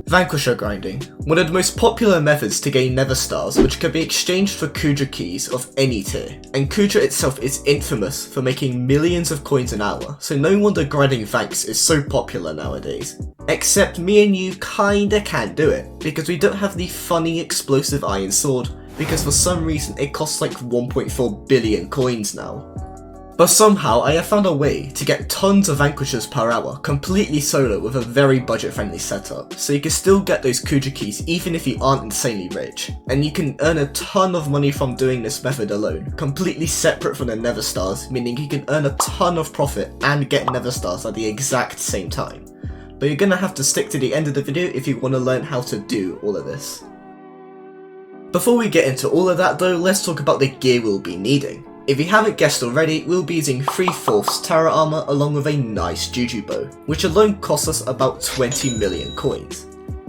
Vanquisher grinding, one of the most popular methods to gain nether stars, which can be exchanged for Kudra keys of any tier, and Kudra itself is infamous for making millions of coins an hour, so no wonder grinding Vanks is so popular nowadays. Except me and you kinda can't do it, because we don't have the funny explosive iron sword, because for some reason it costs like 1.4 billion coins now. But somehow I have found a way to get tons of Vanquishers per hour completely solo with a very budget friendly setup, so you can still get those Kudra keys even if you aren't insanely rich, and you can earn a ton of money from doing this method alone, completely separate from the nether stars, meaning you can earn a ton of profit and get nether stars at the exact same time. But you're gonna have to stick to the end of the video if you want to learn how to do all of this. Before we get into all of that though, let's talk about the gear we'll be needing. If you haven't guessed already, we'll be using 3/4 Terra armor along with a nice Juju bow, which alone costs us about 20 million coins.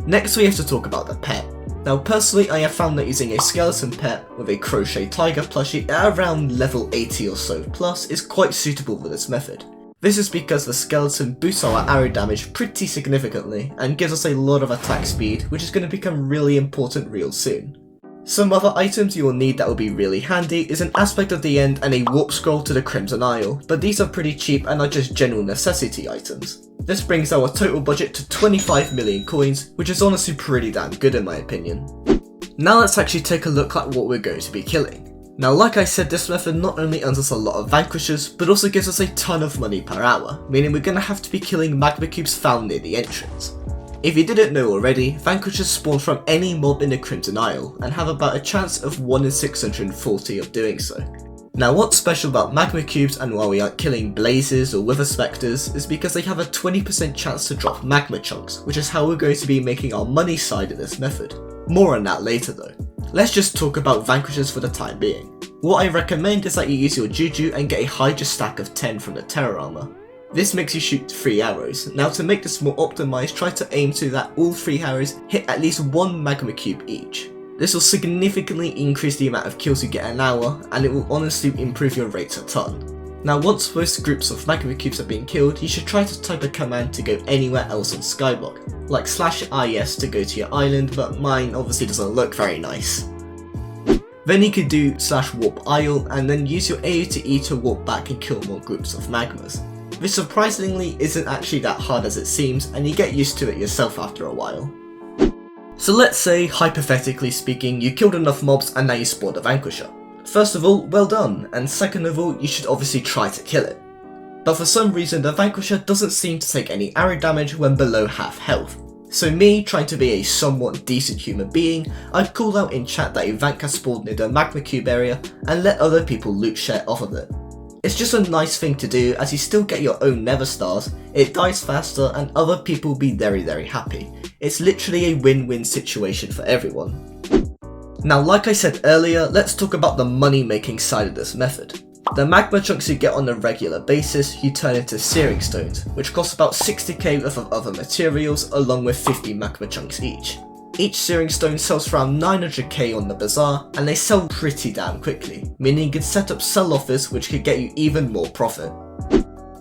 Next we have to talk about the pet. Now personally I have found that using a skeleton pet with a crochet tiger plushie at around level 80 or so plus is quite suitable for this method. This is because the skeleton boosts our arrow damage pretty significantly and gives us a lot of attack speed, which is going to become really important real soon. Some other items you will need that will be really handy is an aspect of the end and a warp scroll to the Crimson Isle, but these are pretty cheap and are just general necessity items. This brings our total budget to 25 million coins, which is honestly pretty damn good in my opinion. Now let's actually take a look at what we're going to be killing. Now like I said, this method not only earns us a lot of Vanquishers, but also gives us a ton of money per hour, meaning we're going to have to be killing magma cubes found near the entrance. If you didn't know already, Vanquishers spawn from any mob in the Crimson Isle, and have about a chance of 1 in 640 of doing so. Now what's special about magma cubes and why we aren't killing blazes or wither spectres is because they have a 20% chance to drop magma chunks, which is how we're going to be making our money side of this method. More on that later though. Let's just talk about Vanquishers for the time being. What I recommend is that you use your Juju and get a Hydra stack of 10 from the Terra armor. This makes you shoot 3 arrows. Now to make this more optimized, try to aim so that all 3 arrows hit at least 1 magma cube each. This will significantly increase the amount of kills you get an hour, and it will honestly improve your rates a ton. Now once most groups of magma cubes have been killed, you should try to type a command to go anywhere else on Skyblock, like /is to go to your island, but mine obviously doesn't look very nice. Then you could do /warp isle and then use your AoE to warp back and kill more groups of magmas. This surprisingly isn't actually that hard as it seems, and you get used to it yourself after a while. So let's say, hypothetically speaking, you killed enough mobs and now you spawned a Vanquisher. First of all, well done, and second of all, you should obviously try to kill it. But for some reason the Vanquisher doesn't seem to take any arrow damage when below half health. So me, trying to be a somewhat decent human being, I'd call out in chat that a Vank has spawned near the magma cube area and let other people loot share off of it. It's just a nice thing to do as you still get your own nether stars, it dies faster and other people will be very happy. It's literally a win-win situation for everyone. Now like I said earlier, let's talk about the money making side of this method. The magma chunks you get on a regular basis you turn into searing stones, which cost about 60k worth of other materials along with 50 magma chunks each. Each searing stone sells for around 900k on the bazaar, and they sell pretty damn quickly, meaning you can set up sell offers which could get you even more profit.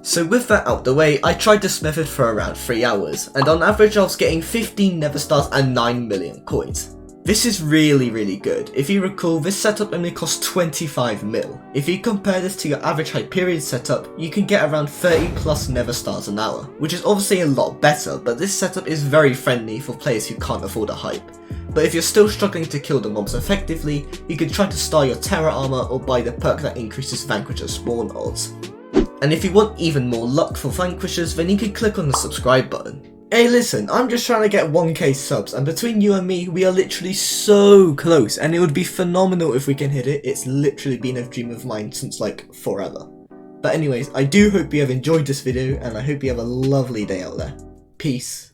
So with that out the way, I tried this method for around 3 hours, and on average I was getting 15 nether stars and 9 million coins. This is really good. If you recall, this setup only costs 25 mil. If you compare this to your average Hyperion setup, you can get around 30 plus nether stars an hour, which is obviously a lot better, but this setup is very friendly for players who can't afford a hype. But if you're still struggling to kill the mobs effectively, you can try to star your Terra armor or buy the perk that increases Vanquisher spawn odds. And if you want even more luck for Vanquishers, then you can click on the subscribe button. Hey listen, I'm just trying to get 1k subs, and between you and me, we are literally so close, and it would be phenomenal if we can hit it. It's literally been a dream of mine since like forever. But anyways, I do hope you have enjoyed this video, and I hope you have a lovely day out there. Peace.